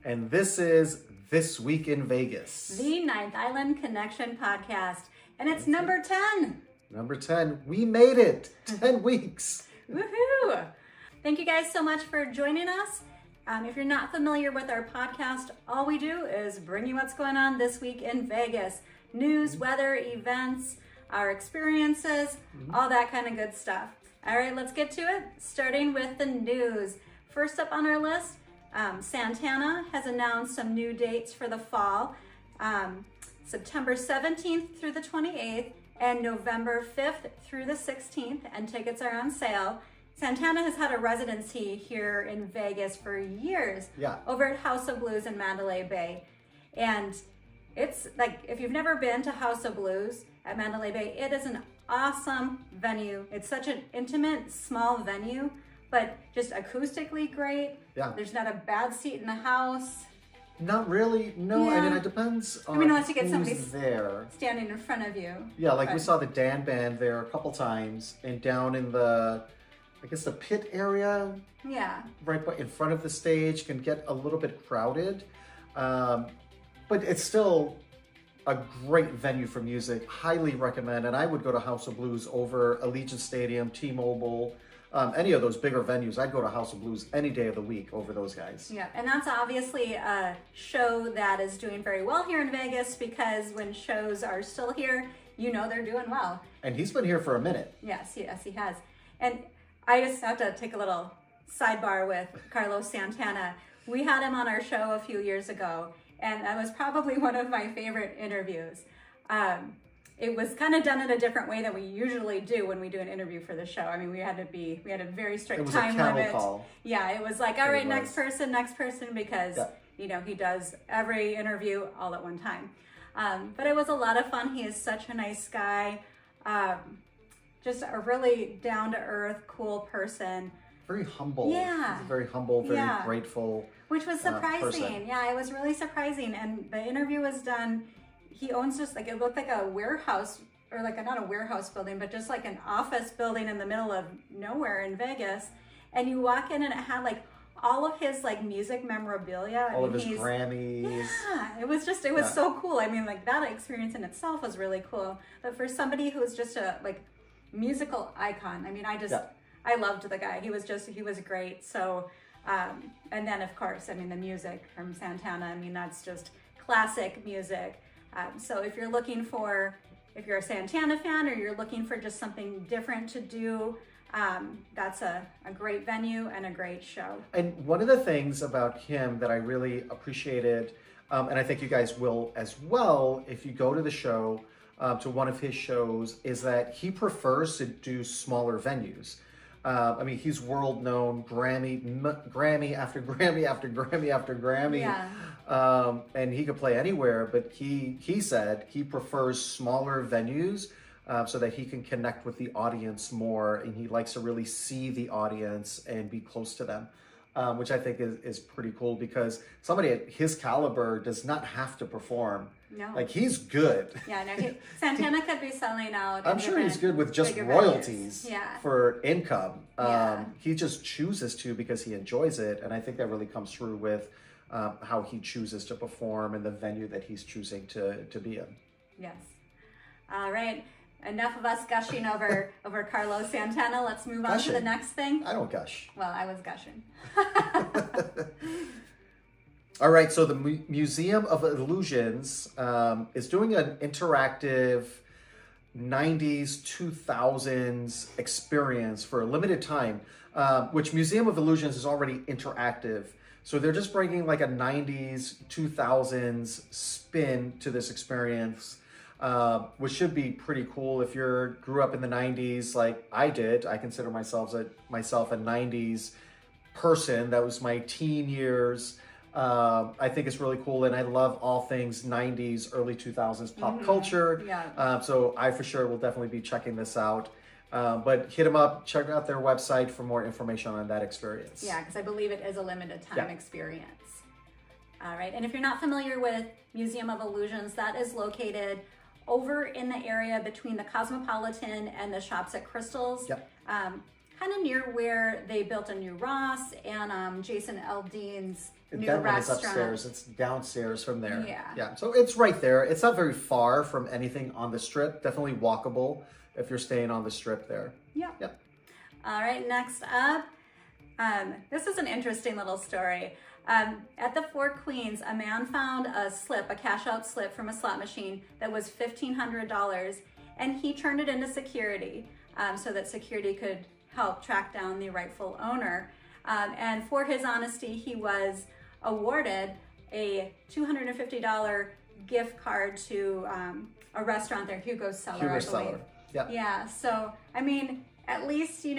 and this is This Week in Vegas. The Ninth Island Connection podcast, and it's number 10. Number 10. We made it. 10 weeks. Woohoo! Thank you guys so much for joining us. If you're not familiar with our podcast, all we do is bring you what's going on this week in Vegas. News, weather, events, our experiences, all that kind of good stuff. All right, let's get to it, starting with the news. First up on our list, Santana has announced some new dates for the fall, September 17th through the 28th and November 5th through the 16th, and tickets are on sale. Santana has had a residency here in Vegas for years, over at House of Blues in Mandalay Bay. And it's like, if you've never been to House of Blues at Mandalay Bay, it is an awesome venue. It's such an intimate, small venue, but just acoustically great. Yeah. There's not a bad seat in the house. Not really. No, I mean, it depends on unless you get somebody there standing in front of you. Yeah, like we saw the Dan Band there a couple times, and down in the, I guess the pit area, right in front of the stage, can get a little bit crowded, but it's still a great venue for music. Highly recommend, and I would go to House of Blues over Allegiant Stadium, T-Mobile, any of those bigger venues. I'd go to House of Blues any day of the week over those guys. Yeah, and that's obviously a show that is doing very well here in Vegas, because when shows are still here, you know they're doing well. And he's been here for a minute. Yes, he has. And I just have to take a little sidebar with Carlos Santana. We had him on our show a few years ago, and that was probably one of my favorite interviews. It was kind of done in a different way than we usually do when we do an interview for the show. I mean, we had a very strict time limit. Call. Yeah, it was like, all right, next person, because, he does every interview all at one time. But it was a lot of fun. He is such a nice guy. Just a really down-to-earth, cool person. Very humble. Yeah. He's very humble, very grateful. Which was surprising. Yeah, it was really surprising. And the interview was done, he owns just like, it looked like a warehouse, or like not a warehouse building, but just like an office building in the middle of nowhere in Vegas. And you walk in and it had like all of his like music memorabilia. All of his Grammys. Yeah, it was so cool. I mean, like that experience in itself was really cool. But for somebody who's just a like musical icon, I mean, I loved the guy. He was great. So, and then of course, I mean, the music from Santana, I mean, that's just classic music. So if you're a Santana fan, or you're looking for just something different to do, that's a great venue and a great show. And one of the things about him that I really appreciated, and I think you guys will as well, if you go to the show, to one of his shows, is that he prefers to do smaller venues. I mean, he's world known, Grammy after Grammy after Grammy after Grammy. Yeah. And he could play anywhere, but he said he prefers smaller venues so that he can connect with the audience more, and he likes to really see the audience and be close to them. Which I think is pretty cool, because somebody at his caliber does not have to perform. No. Like, he's good. Yeah, no, Santana could be selling out. I'm sure he's good with just royalties for income. He just chooses to because he enjoys it, and I think that really comes through with how he chooses to perform and the venue that he's choosing to be in. Yes. All right. Enough of us gushing over Carlos Santana. Let's move on to the next thing. I don't gush. Well, I was gushing. All right, so the Museum of Illusions is doing an interactive 90s, 2000s experience for a limited time, which Museum of Illusions is already interactive. So they're just bringing like a 90s, 2000s spin to this experience. Which should be pretty cool if you grew up in the 90s like I did. I consider myself a 90s person. That was my teen years. I think it's really cool, and I love all things 90s, early 2000s pop culture. Yeah. So I for sure will definitely be checking this out. But hit them up, check out their website for more information on that experience. Yeah, because I believe it is a limited time experience. All right, and if you're not familiar with Museum of Illusions, that is located over in the area between the Cosmopolitan and the Shops at Crystals. Yep. kind of near where they built a new Ross and Jason Aldean's new that one is restaurant. upstairs. It's downstairs from there. Yeah. So it's right there. It's not very far from anything on the Strip. Definitely walkable if you're staying on the Strip there. Yep. All right, next up, this is an interesting little story. At the Four Queens, a man found a cash out slip from a slot machine that was $1,500, and he turned it into security so that security could help track down the rightful owner. And for his honesty, he was awarded a $250 gift card to a restaurant there, Hugo's Cellar, I believe. Yeah, so, I mean, at least, he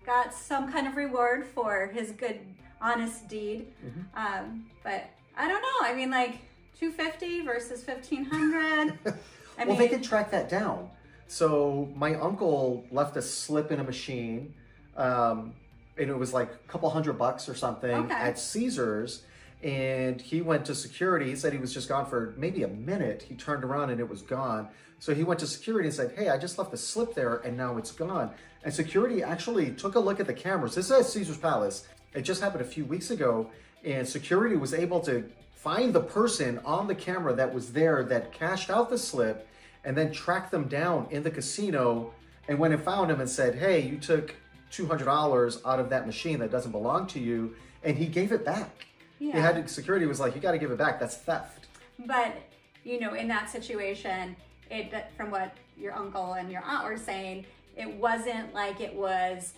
got some kind of reward for his good, honest deed. But I don't know. I mean, like $250 versus $1,500. Well, they can track that down. So my uncle left a slip in a machine, and it was like a couple $100 or something at Caesars. And he went to security. He said he was just gone for maybe a minute. He turned around and it was gone. So he went to security and said, hey, I just left a slip there and now it's gone. And security actually took a look at the cameras. This is at Caesar's Palace. It just happened a few weeks ago. And security was able to find the person on the camera that was there that cashed out the slip and then track them down in the casino, and went and found him and said, hey, you took $200 out of that machine that doesn't belong to you. And he gave it back. Security was like, you got to give it back. That's theft. But, in that situation, from what your uncle and your aunt were saying, it wasn't like it was,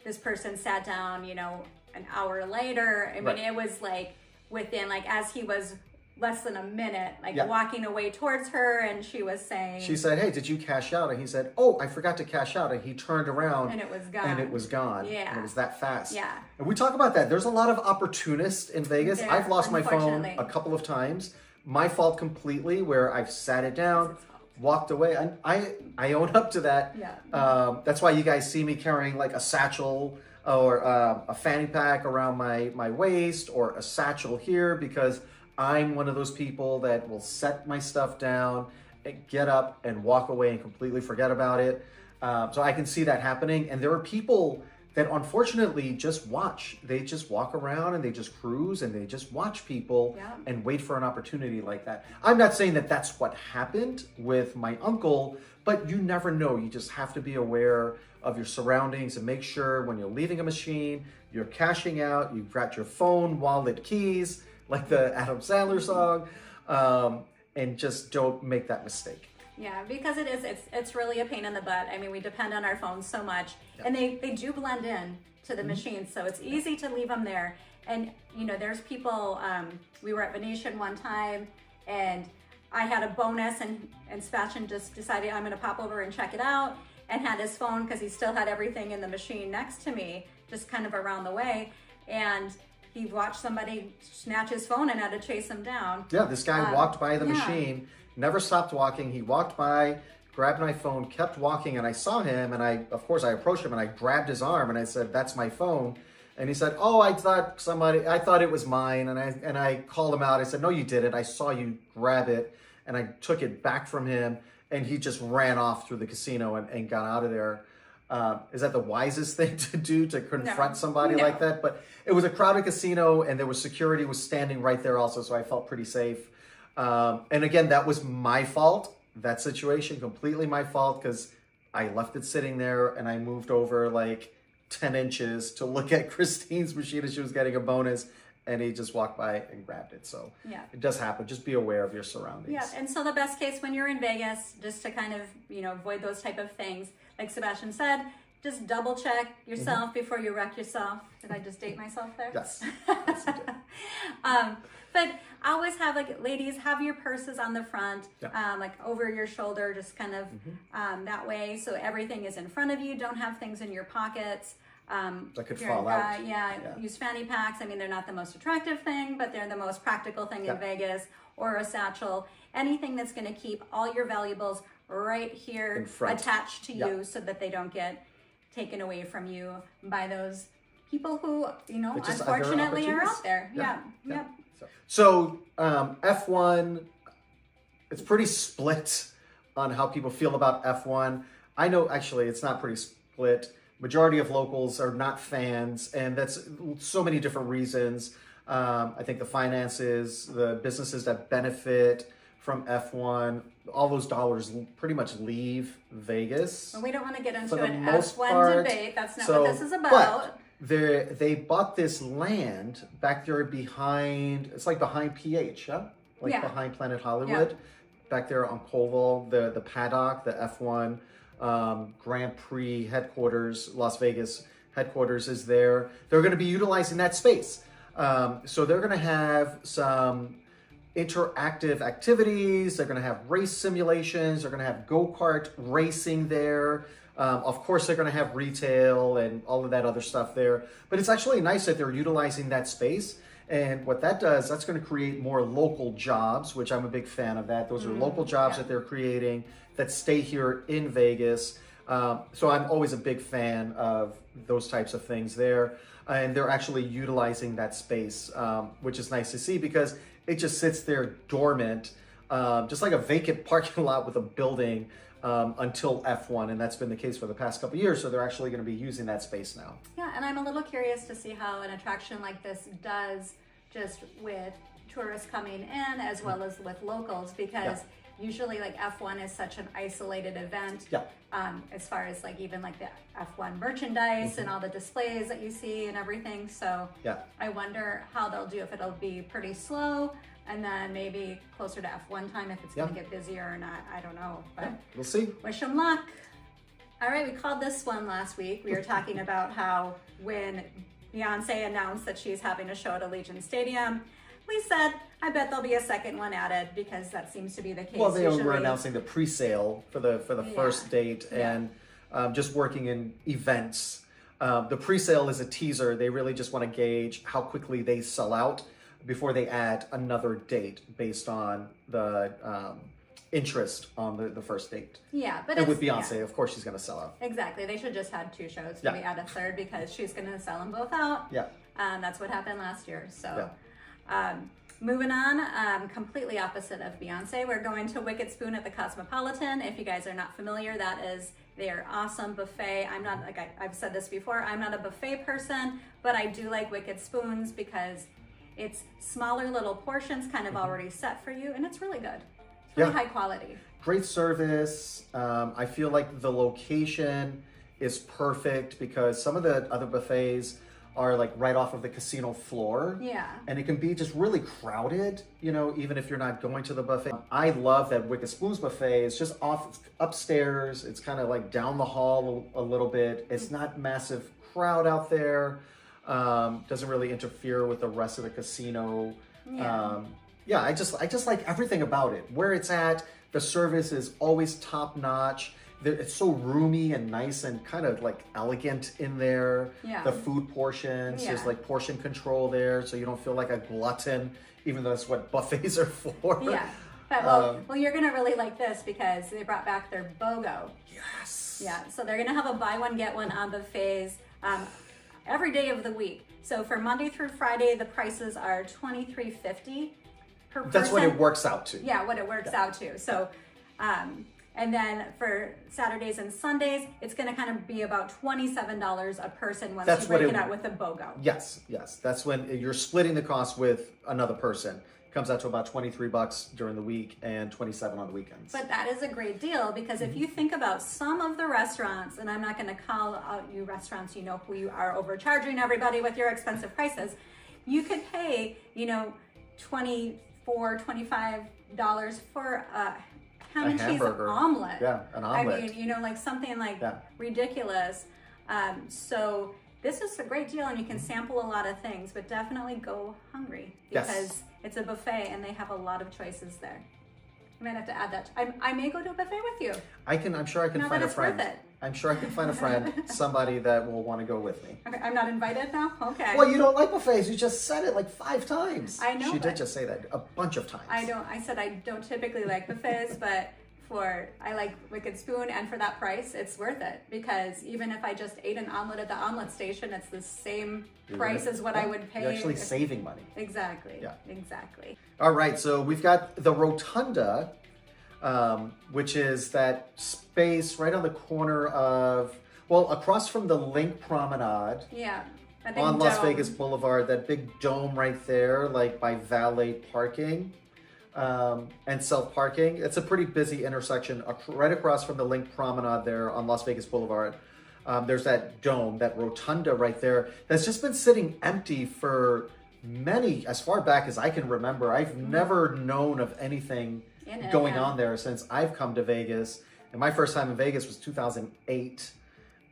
this person sat down, an hour later. I mean, it was like within, like, as he was less than a minute, walking away towards her, and she said, hey, did you cash out? And he said, oh, I forgot to cash out. And he turned around and it was gone. Yeah. And it was that fast. Yeah. And we talk about that. There's a lot of opportunists in Vegas. I've lost my phone a couple of times. My fault completely, where I've sat it down, walked away. And I own up to that. Yeah. That's why you guys see me carrying like a satchel or a fanny pack around my waist, or a satchel here, because I'm one of those people that will set my stuff down, and get up and walk away and completely forget about it. So I can see that happening. And there are people that unfortunately just watch. They just walk around and they just cruise and they just watch people and wait for an opportunity like that. I'm not saying that that's what happened with my uncle, but you never know. You just have to be aware of your surroundings and make sure when you're leaving a machine, you're cashing out, you've got your phone, wallet, keys, like the Adam Sandler song, and just don't make that mistake. Yeah, because it's really a pain in the butt. I mean, we depend on our phones so much, and they do blend in to the machines, so it's easy to leave them there. And there's people. We were at Venetian one time, and I had a bonus, and Sebastian just decided I'm going to pop over and check it out, and had his phone because he still had everything in the machine next to me, just kind of around the way, and he watched somebody snatch his phone and had to chase him down. Yeah, this guy walked by the machine, never stopped walking. He walked by, grabbed my phone, kept walking, and I saw him, and I approached him and I grabbed his arm and I said, that's my phone. And he said, oh, I thought it was mine. And I called him out. I said, no, you didn't. I saw you grab it, and I took it back from him, and he just ran off through the casino and got out of there. Is that the wisest thing to do, to confront somebody like that? But it was a crowded casino, and there was security was standing right there also, so I felt pretty safe. And again, that was my fault. That situation, completely my fault, because I left it sitting there and I moved over like 10 inches to look at Kristine's machine as she was getting a bonus, and he just walked by and grabbed it. So it does happen. Just be aware of your surroundings. Yeah, and so the best case when you're in Vegas, just to kind of, avoid those type of things, like Sebastian said, just double check yourself before you wreck yourself. Did I just date myself there? Yes. Yes, you did. But I always have, like, ladies, have your purses on the front, like over your shoulder, just kind of that way. So everything is in front of you. Don't have things in your pockets. That could fall out. Use fanny packs. I mean, they're not the most attractive thing, but they're the most practical thing in Vegas. Or a satchel. Anything that's going to keep all your valuables right here attached to you, so that they don't get taken away from you by those people who, unfortunately are out there. Yeah. So F1, it's pretty split on how people feel about F1. I know, actually, it's not pretty split. Majority of locals are not fans, and that's so many different reasons. I think the finances, the businesses that benefit from F1, all those dollars pretty much leave Vegas. Well, we don't want to get into for the an most F1 part. debate. That's not So, what this is about. But they bought this land back there behind, it's like behind PH, huh? Like Yeah. behind Planet Hollywood, back there on Colville, the paddock, the F1 Grand Prix headquarters, Las Vegas headquarters is there. They're going to be utilizing that space. So they're going to have some interactive activities. They're going to have race simulations. They're going to have go-kart racing there. Of course, they're going to have retail and all of that other stuff there. But it's actually nice that they're utilizing that space. And what that does, that's going to create more local jobs, which I'm a big fan of that. Those are local jobs that they're creating that stay here in Vegas. So I'm always a big fan of those types of things there. And they're actually utilizing that space, which is nice to see because it just sits there dormant, just like a vacant parking lot with a building until F1. And that's been the case for the past couple of years. So they're actually going to be using that space now. Yeah, and I'm a little curious to see how an attraction like this does just with tourists coming in as well as with locals, because usually like F1 is such an isolated event as far as like even like the F1 merchandise and all the displays that you see and everything. So I wonder how they'll do, if it'll be pretty slow and then maybe closer to F1 time if it's going to get busier or not. I don't know, but we'll see. Wish them luck. All right, we called this one last week. We were talking about how when Beyonce announced that she's having a show at Allegiant Stadium, we said, I bet there'll be a second one added because that seems to be the case. Well, they usually. were announcing the pre-sale for the first date and just working in events. The pre-sale is a teaser. They really just want to gauge how quickly they sell out before they add another date based on the interest on the first date. Yeah, but and with Beyonce, of course, she's going to sell out. Exactly. They should just had 2 shows. Maybe add a third because she's going to sell them both out. Yeah. That's what happened last year. So moving on, completely opposite of Beyonce, we're going to Wicked Spoon at the Cosmopolitan. If you guys are not familiar, that is their awesome buffet. I'm not, like I've said this before, I'm not a buffet person, but I do like Wicked Spoons because it's smaller little portions kind of already set for you, and it's really good. It's really high quality. Great service. I feel like the location is perfect because some of the other buffets are like right off of the casino floor. Yeah. And it can be just really crowded, you know, even if you're not going to the buffet. I love that Wicked Spoons buffet. It's just upstairs. It's kind of like down the hall a little bit. It's not massive crowd out there. Doesn't really interfere with the rest of the casino. I just like everything about it. Where it's at, the service is always top notch. It's so roomy and nice and kind of like elegant in there. Yeah. The food portions, there's like portion control there, so you don't feel like a glutton, even though that's what buffets are for. Yeah. But, well, you're gonna really like this because they brought back their BOGO. Yes. Yeah. So they're gonna have a buy one get one on buffets every day of the week. So for Monday through Friday, the prices are $23.50 per person. That's what it works out to. Yeah, what it works out to. So. And then for Saturdays and Sundays, it's going to kind of be about $27 a person once you break it out with a BOGO. Yes. That's when you're splitting the cost with another person. It comes out to about $23 during the week and $27 on the weekends. But that is a great deal because if you think about some of the restaurants, and I'm not going to call out you restaurants, you know who you are overcharging everybody with your expensive prices, you could pay, you know, $24, $25 for ham and cheese omelet. Yeah, an omelet. I mean, you know, like something like ridiculous. So this is a great deal and you can sample a lot of things, but definitely go hungry because it's a buffet and they have a lot of choices there. You might have to add that. I may go to a buffet with you. I'm sure I can find a friend. Worth it. I'm sure I can find a friend, somebody that will want to go with me. Okay, I'm not invited now? Okay. Well, you don't like buffets. You just said it like 5 times. I know. She did just say that a bunch of times. I said I don't typically like buffets, but I like Wicked Spoon, and for that price, it's worth it because even if I just ate an omelet at the omelet station, it's the same price as what I would pay. You're actually saving money. Exactly. Yeah. Exactly. All right, so we've got the Rotunda, which is that space right on the corner of, Well, across from the Link Promenade. Yeah. On Las Vegas Boulevard, that big dome right there, like by valet parking and self-parking. It's a pretty busy intersection right across from the Link Promenade there on Las Vegas Boulevard. There's that dome, that rotunda right there that's just been sitting empty for as far back as I can remember. I've never known of anything going on there since I've come to Vegas. And my first time in Vegas was 2008.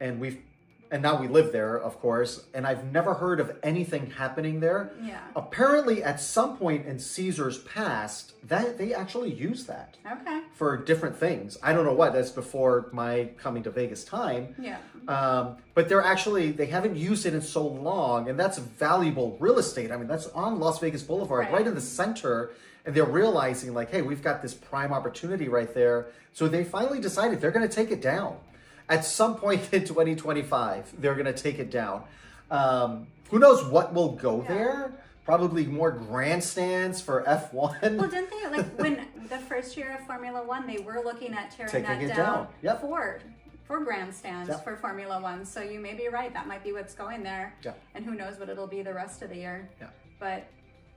And now we live there, of course, and I've never heard of anything happening there. Yeah. Apparently, at some point in Caesar's past, that they actually use that for different things. I don't know what. That's before my coming to Vegas time. Yeah. But they haven't used it in so long, and that's valuable real estate. I mean, that's on Las Vegas Boulevard, right in the center, and they're realizing like, hey, we've got this prime opportunity right there. So they finally decided they're going to take it down. At some point in 2025, they're going to take it down. Who knows what will go there? Probably more grandstands for F1. Well, didn't they, like, when the first year of Formula One, they were looking at tearing that down for grandstands for Formula One. So you may be right. That might be what's going there. Yeah. And who knows what it'll be the rest of the year. Yeah. But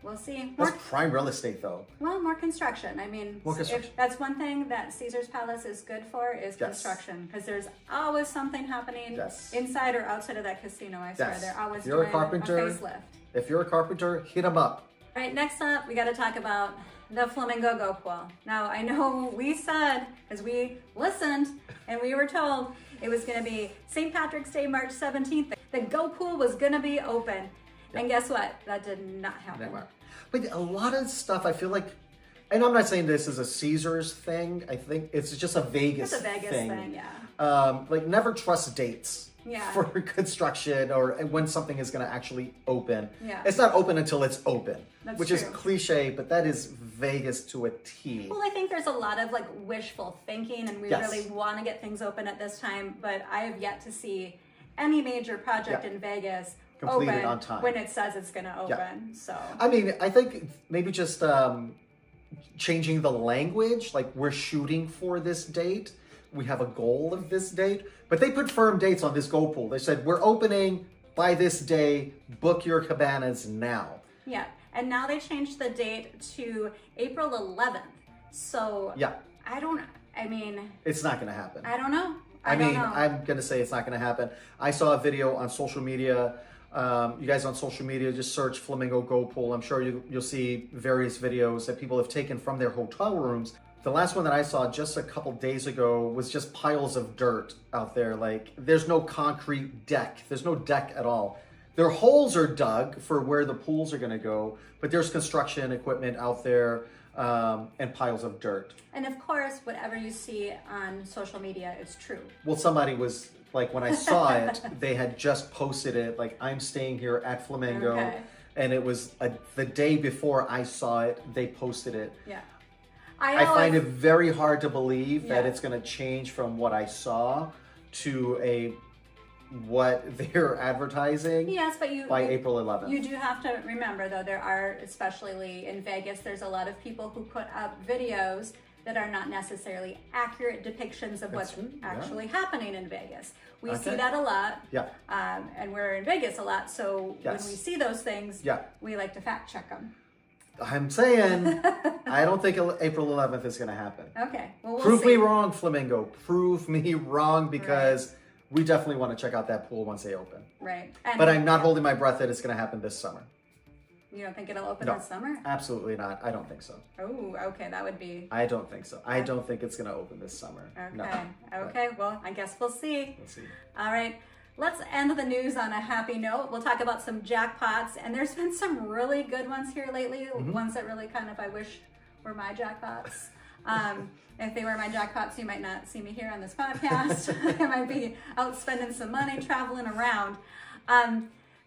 we'll see. That's prime real estate, though. Well, more construction. I mean, if that's one thing that Caesar's Palace is good for is construction, because there's always something happening inside or outside of that casino. I swear, they're always doing a facelift. If you're a carpenter, hit them up. All right, next up, we got to talk about the Flamingo Go Pool. Now, I know we said, as we listened, and we were told it was going to be St. Patrick's Day, March 17th. The Go Pool was going to be open. And guess what? That did not happen. But a lot of stuff, I feel like, and I'm not saying this is a Caesars thing. I think it's just a Vegas thing. It's a Vegas thing, like, never trust dates for construction or when something is going to actually open. Yeah. It's not open until it's open, which is cliche, but that is Vegas to a T. Well, I think there's a lot of like wishful thinking, and we really want to get things open at this time, but I have yet to see any major project in Vegas completed on time when it says it's going to open. So I mean, I think maybe just changing the language, like we're shooting for this date, we have a goal of this date, but they put firm dates on this Go Pool. They said we're opening by this day, book your cabanas now. Yeah, and now they changed the date to April 11th. So I mean, it's not going to happen. I don't know. I'm going to say it's not going to happen. I saw a video on social media. You guys on social media, just search Flamingo Go Pool. I'm sure you'll see various videos that people have taken from their hotel rooms. The last one that I saw just a couple days ago was just piles of dirt out there. Like, there's no concrete deck. There's no deck at all. Their holes are dug for where the pools are going to go, but there's construction equipment out there and piles of dirt. And of course, whatever you see on social media is true. Well, somebody was, like, when I saw it, they had just posted it, like, I'm staying here at Flamingo. And it was the day before I saw it, they posted it. Yeah. I find it very hard to believe that it's going to change from what I saw to what they're advertising. Yes, but by April 11th. You do have to remember, though, there are, especially in Vegas, there's a lot of people who put up videos that are not necessarily accurate depictions of what's actually happening in Vegas. We see that a lot. Yeah. And we're in Vegas a lot, so when we see those things, we like to fact check them. I'm saying, I don't think April 11th is going to happen. Okay. Well, Prove me wrong, Flamingo. Prove me wrong, because we definitely want to check out that pool once they open. Right. But I'm not holding my breath that it's going to happen this summer. You don't think it'll open this summer? Absolutely not. I don't think so. Oh, okay. That would be... I don't think so. I don't think it's going to open this summer. Okay. No. Okay. Well, I guess we'll see. We'll see. All right. Let's end the news on a happy note. We'll talk about some jackpots, and there's been some really good ones here lately. Ones that really kind of I wish were my jackpots. If they were my jackpots, you might not see me here on this podcast. I might be out spending some money, traveling around.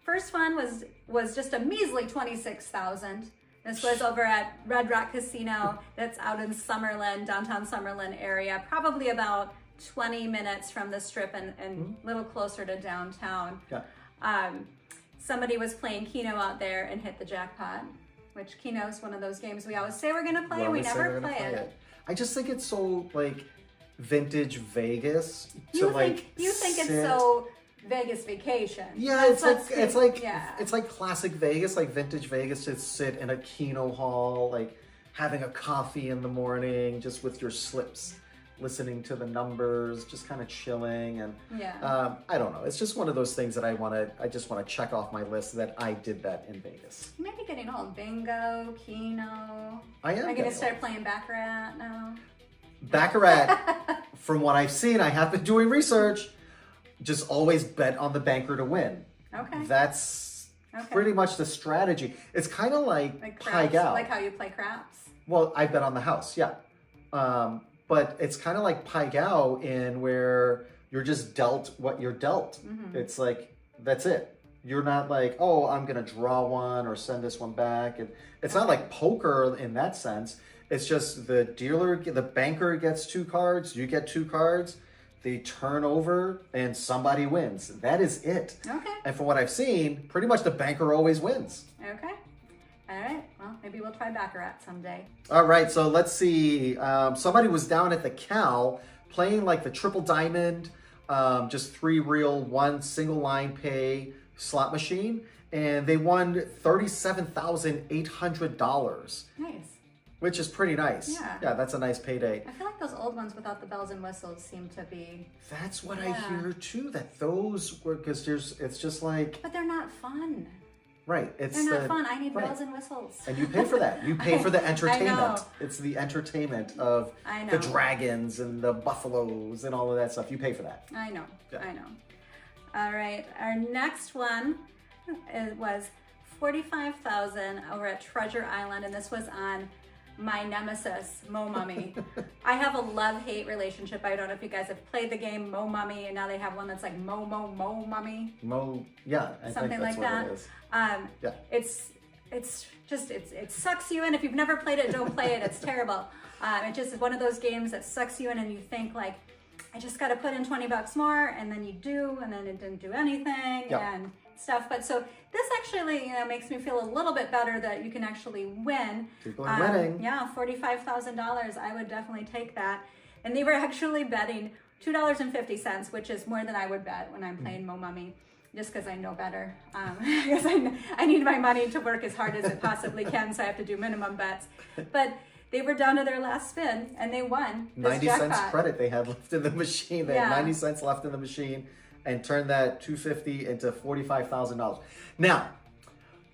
First one was just a measly $26,000. This was over at Red Rock Casino. That's out in Summerlin, downtown Summerlin area, probably about 20 minutes from the Strip and a little closer to downtown. Yeah. Somebody was playing Keno out there and hit the jackpot, which Keno's one of those games we always say we're going to play and we never play it. I just think it's so, like, vintage Vegas to You like think sit. it's so Vegas vacation. Yeah, it's yeah. like classic Vegas, like vintage Vegas, to sit in a Keno hall, like having a coffee in the morning, just with your slips, listening to the numbers, just kind of chilling. And I don't know. It's just one of those things that I just want to check off my list that I did that in Vegas. You might be getting old. Bingo, Keno. I am. Am I going to start playing Baccarat now? Baccarat, from what I've seen, I have been doing research. Just always bet on the banker to win. Okay. That's pretty much the strategy. It's kind of like Pai Gow. Like how you play craps? Well, I bet on the house, yeah. But it's kind of like Pai Gow in where you're just dealt what you're dealt. Mm-hmm. It's like, that's it. You're not like, oh, I'm going to draw one or send this one back. And it's not like poker in that sense. It's just the banker gets 2 cards, you get 2 cards. They turn over and somebody wins. That is it. Okay. And from what I've seen, pretty much the banker always wins. Okay. All right. Well, maybe we'll try Baccarat someday. All right. So let's see. Somebody was down at the Cal playing like the triple diamond, just 3 reel, 1 single line pay slot machine. And they won $37,800. Nice. Which is pretty nice. Yeah, that's a nice payday. I feel like those old ones without the bells and whistles seem to be... That's what I hear too, that those were, because it's just like... But they're not fun. Right. They're not fun. I need bells and whistles. And you pay for that. You pay for the entertainment. I know. It's the entertainment of the dragons and the buffaloes and all of that stuff. You pay for that. I know. Yeah. I know. All right. Our next one was $45,000 over at Treasure Island, and this was on my nemesis, Mo Mummy. I have a love-hate relationship. I don't know if you guys have played the game Mo Mummy, and now they have one that's like Mo Mummy. Yeah. Something like that. It is. It's just, it sucks you in. If you've never played it, don't play it. It's terrible. It's just one of those games that sucks you in, and you think like, I just got to put in $20 more, and then you do, and then it didn't do anything and stuff. But so this actually, makes me feel a little bit better that you can actually win. People are winning. Yeah, $45,000. I would definitely take that. And they were actually betting $2.50, which is more than I would bet when I'm playing Mo Mummy, just because I know better. Because I need my money to work as hard as it possibly can, so I have to do minimum bets. But they were down to their last spin, and they won. 90 cents credit they had left in the machine. They had 90 cents left in the machine and turned that $250 into $45,000. Now,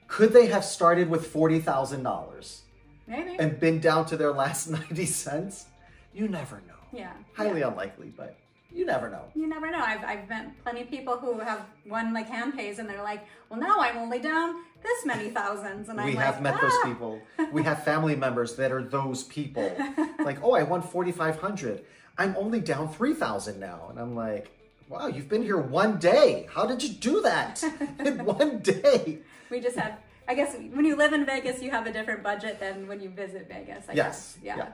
could they have started with $40,000? Maybe. And been down to their last 90 cents? You never know. Yeah. Highly unlikely, but you never know. You never know. I've met plenty of people who have won like hand pays, and they're like, well, now I'm only down this many thousands. And we have met those people. We have family members that are those people. Like, oh, I won $4,500. I'm only down $3,000 now. And I'm like, wow, you've been here one day. How did you do that in one day? We just have, I guess, when you live in Vegas, you have a different budget than when you visit Vegas. I guess. Yeah.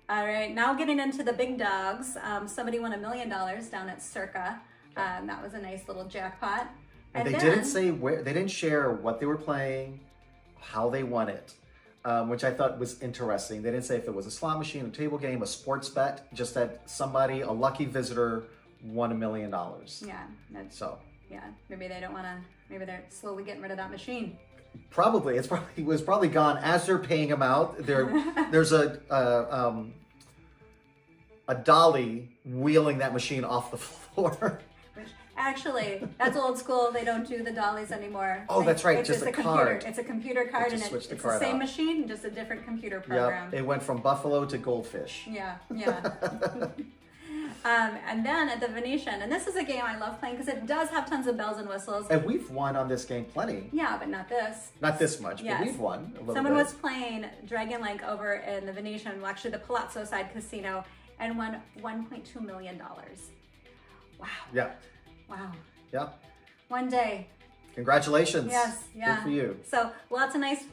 All right, now getting into the big dogs. Somebody won $1 million down at Circa. That was a nice little jackpot. And they didn't say where, they didn't share what they were playing, how they won it, which I thought was interesting. They didn't say if it was a slot machine, a table game, a sports bet, just that somebody, a lucky visitor, won $1 million. Yeah. So. Yeah, maybe they don't want to, maybe they're slowly getting rid of that machine. Probably. It was probably gone as they're paying them out. There's a dolly wheeling that machine off the floor. Actually, that's old school. They don't do the dollies anymore. Oh, that's right. It's just a computer. card. It's a computer card, and it's the same machine, just a different computer program. Yep. It went from buffalo to goldfish. Yeah. And then at the Venetian, and this is a game I love playing because it does have tons of bells and whistles. And we've won on this game plenty. Yeah, but not this. Not this much, but we've won a little Someone bit. was playing Dragon Lake over in the Venetian, well, actually the Palazzo side casino, and won $1.2 million. Wow. Yeah. Wow. Yeah. One day. Congratulations. Yes. Yeah. Good for you. So lots of nice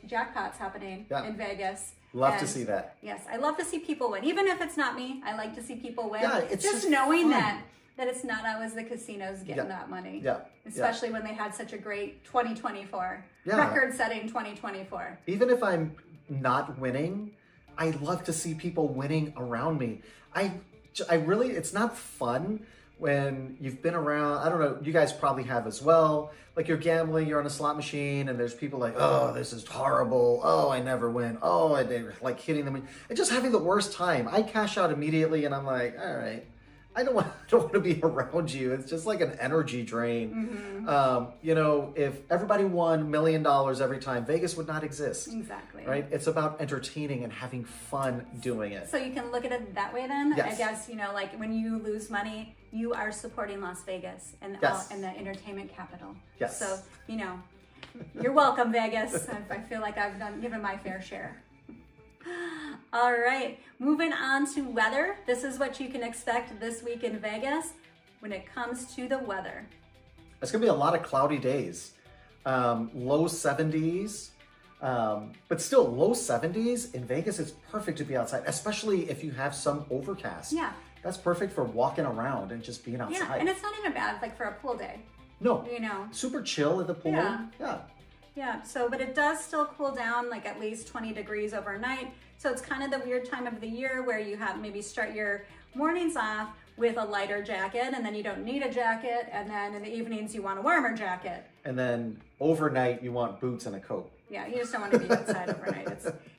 jackpots happening in Vegas. Love to see that. Yes, I love to see people win. Even if it's not me, I like to see people win. Yeah, it's just knowing that it's not always the casinos getting that money. Yeah. Especially when they had such a great 2024. Record-setting 2024. Even if I'm not winning, I love to see people winning around me. I really, it's not fun when you've been around, I don't know, you guys probably have as well. Like you're gambling, you're on a slot machine and there's people like, oh, this is horrible. Oh, I never win. Oh, I did, like hitting them. And just having the worst time. I cash out immediately and I'm like, all right, I don't want to be around you. It's just like an energy drain. You know, if everybody won $1 million every time, Vegas would not exist. Exactly. Right? It's about entertaining and having fun doing it. So you can look at it that way then. Yes. I guess, you know, like when you lose money, you are supporting Las Vegas and, and the entertainment capital. Yes. So, you know, you're welcome, Vegas. I feel like I've given my fair share. All right, moving on to weather. This is what you can expect this week in Vegas when it comes to the weather. It's going to be a lot of cloudy days. Low 70s, but still low 70s in Vegas. It's perfect to be outside, especially if you have some overcast. Yeah. That's perfect for walking around and just being outside. Yeah, and it's not even bad like for a pool day. No. You know. Super chill at the pool. Yeah. Yeah, so, but it does still cool down like at least 20 degrees overnight. So it's kind of the weird time of the year where you have maybe start your mornings off with a lighter jacket and then you don't need a jacket. And then in the evenings you want a warmer jacket. And then overnight you want boots and a coat. Yeah, you just don't want to be outside overnight.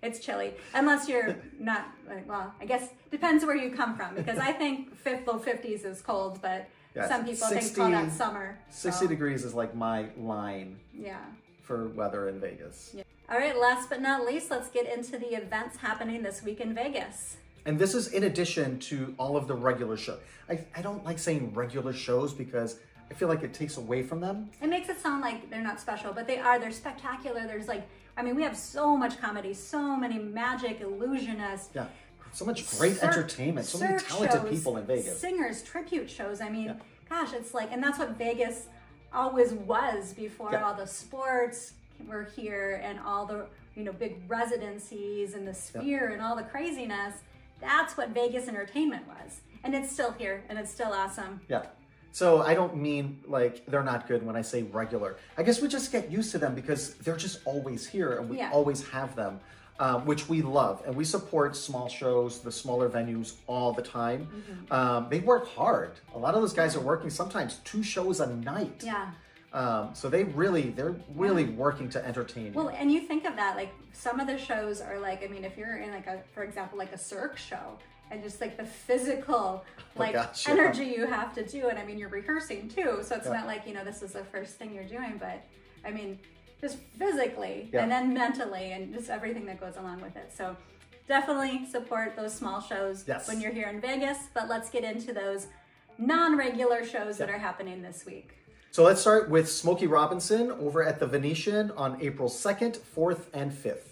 It's chilly. Unless you're not, well, I guess depends where you come from. Because I think low 50s is cold, but some people 60, think call that summer. 60 degrees is like my line. Yeah. For weather in Vegas. Yeah. All right, last but not least, let's get into the events happening this week in Vegas. And this is in addition to all of the regular shows. I don't like saying regular shows because I feel like it takes away from them. It makes it sound like they're not special, but they are. They're spectacular. There's like, I mean, we have so much comedy, so many magic illusionists. Yeah, so much great entertainment, so many talented people in Vegas. Singers, tribute shows. I mean, gosh, it's like, and that's what Vegas always was before all the sports were here and all the, you know, big residencies and the Sphere and all the craziness. That's what Vegas entertainment was. And it's still here and it's still awesome. Yeah. So I don't mean like they're not good when I say regular. I guess we just get used to them because they're just always here and we always have them, which we love. And we support small shows, the smaller venues all the time. They work hard. A lot of those guys are working sometimes 2 shows a night. Yeah. So they're really working to entertain you. Well, and you think of that, like some of the shows are like, I mean, if you're in like for example, like a Cirque show and just like the physical energy you have to do. And I mean, you're rehearsing too. So it's not like, you know, this is the first thing you're doing, but I mean, just physically and then mentally and just everything that goes along with it. So definitely support those small shows when you're here in Vegas, but let's get into those non-regular shows that are happening this week. So let's start with Smokey Robinson over at the Venetian on April 2nd, 4th, and 5th.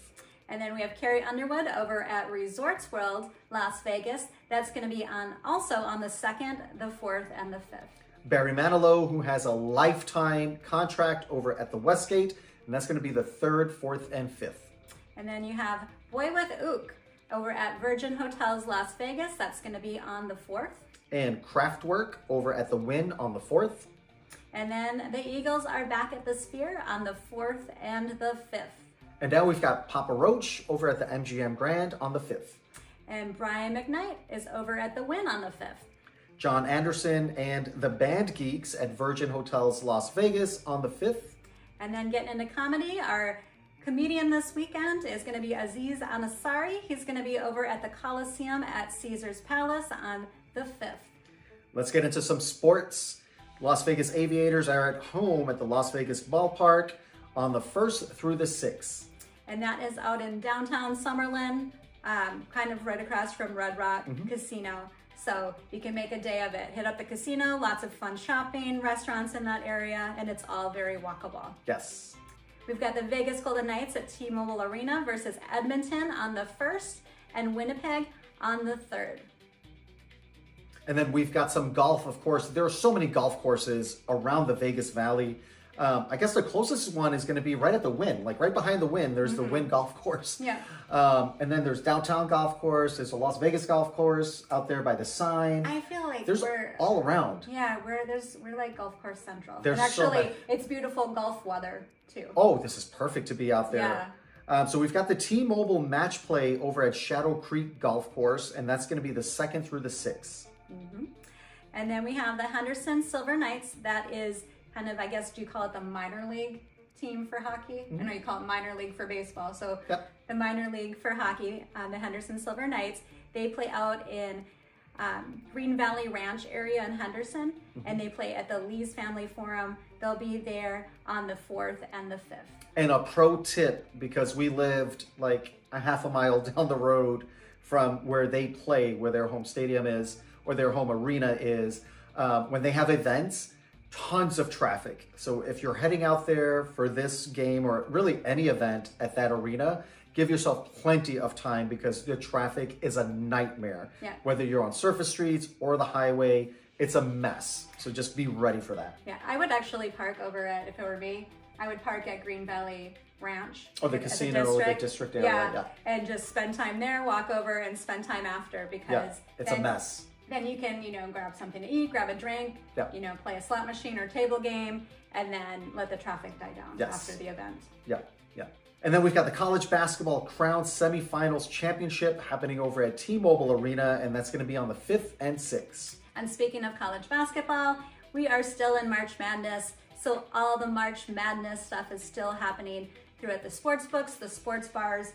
And then we have Carrie Underwood over at Resorts World, Las Vegas. That's going to be also on the 2nd, the 4th, and the 5th. Barry Manilow, who has a lifetime contract over at the Westgate, and that's going to be the 3rd, 4th, and 5th. And then you have Boy with Ook over at Virgin Hotels, Las Vegas. That's going to be on the 4th. And Kraftwerk over at the Wynn on the 4th. And then the Eagles are back at the Sphere on the 4th and the 5th. And now we've got Papa Roach over at the MGM Grand on the 5th. And Brian McKnight is over at the Wynn on the 5th. John Anderson and the Band Geeks at Virgin Hotels Las Vegas on the 5th. And then getting into comedy, our comedian this weekend is going to be Aziz Ansari. He's going to be over at the Coliseum at Caesar's Palace on the 5th. Let's get into some sports. Las Vegas Aviators are at home at the Las Vegas Ballpark on the 1st through the 6th. And that is out in downtown Summerlin, kind of right across from Red Rock Casino. So you can make a day of it. Hit up the casino, lots of fun shopping, restaurants in that area, and it's all very walkable. Yes. We've got the Vegas Golden Knights at T-Mobile Arena versus Edmonton on the 1st and Winnipeg on the 3rd. And then we've got some golf, of course. There are so many golf courses around the Vegas Valley. I guess the closest one is going to be right at the Wynn, like right behind the Wynn. There's the Wynn Golf Course. Yeah. And then there's Downtown Golf Course. There's a Las Vegas Golf Course out there by the sign. I feel like we're all around. Yeah, we're like Golf Course Central. There's and actually, it's beautiful golf weather too. Oh, this is perfect to be out there. So we've got the T-Mobile match play over at Shadow Creek Golf Course, and that's going to be the 2nd through the 6th. Mm-hmm. And then we have the Henderson Silver Knights. That is kind of, I guess, do you call it the minor league team for hockey? I know you call it minor league for baseball. So the minor league for hockey, the Henderson Silver Knights, they play out in Green Valley Ranch area in Henderson, and they play at the Lee's Family Forum. They'll be there on the 4th and the 5th. And a pro tip, because we lived like a half a mile down the road from where they play, where their home stadium is, or their home arena is, when they have events, tons of traffic. So if you're heading out there for this game or really any event at that arena, give yourself plenty of time because the traffic is a nightmare. Yeah. Whether you're on surface streets or the highway, it's a mess. So just be ready for that. Yeah, I would actually park over at, if it were me, I would park at Green Valley Ranch. Or the casino or the district area. Yeah, and just spend time there, walk over and spend time after because it's a mess. Then you can, grab something to eat, grab a drink, play a slot machine or table game, and then let the traffic die down after the event. Yeah. And then we've got the College Basketball Crown Semifinals Championship happening over at T-Mobile Arena, and that's going to be on the 5th and 6th. And speaking of college basketball, we are still in March Madness, so all the March Madness stuff is still happening through at the sports books, the sports bars,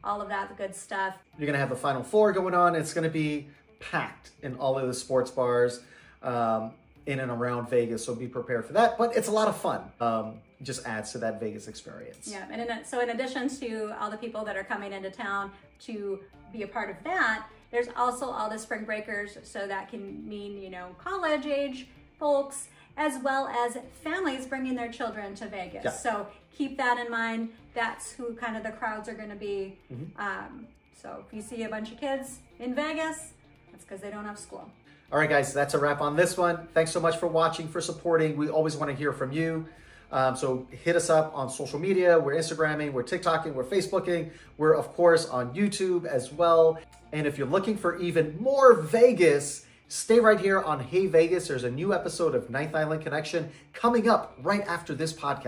all of that good stuff. You're going to have the Final Four going on. It's going to be packed in all of the sports bars in and around Vegas, so be prepared for that. But it's a lot of fun. Just adds to that Vegas experience. Yeah, and so in addition to all the people that are coming into town to be a part of that, there's also all the spring breakers, so that can mean, college age folks, as well as families bringing their children to Vegas. Yeah. So keep that in mind. That's who kind of the crowds are going to be. So if you see a bunch of kids in Vegas, that's because they don't have school. All right, guys, that's a wrap on this one. Thanks so much for watching, for supporting. We always want to hear from you. So hit us up on social media. We're Instagramming, we're TikToking, we're Facebooking. We're, of course, on YouTube as well. And if you're looking for even more Vegas, stay right here on Hey Vegas. There's a new episode of Ninth Island Connection coming up right after this podcast.